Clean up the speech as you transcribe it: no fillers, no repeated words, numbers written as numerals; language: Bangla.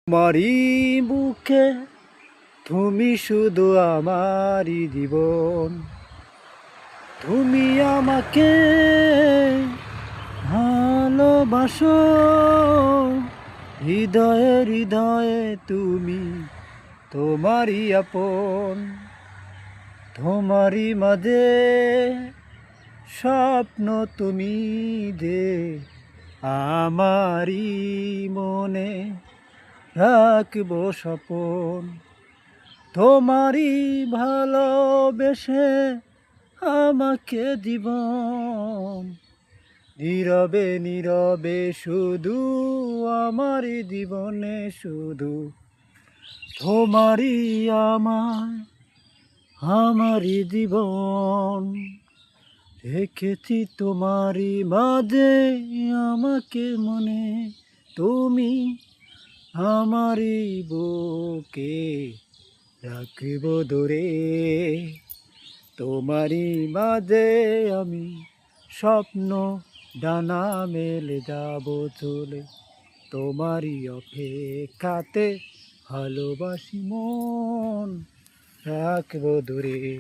তোমারই বুকে তুমি শুধু আমারই জীবন। তুমি আমাকে ভালোবাসো, হৃদয়ে হৃদয়ে তুমি তোমারই আপন। তোমারই মাঝে স্বপ্ন তুমি দে আমারই মনে রাখবো স্বপন। তোমারই ভালোবেসে আমাকে জীবন, নীরবে নীরবে শুধু আমারই জীবনে শুধু তোমারই আমারই জীবন। রেখেছি তোমারই মাঝে আমাকে মনে, তুমি আমারই বুকে রাখব দূরে। তোমারই মাঝে আমি স্বপ্ন ডানা মেলে যাব চলে। তোমারই অপেক্ষাতে ভালোবাসি মন রাখব দূরে।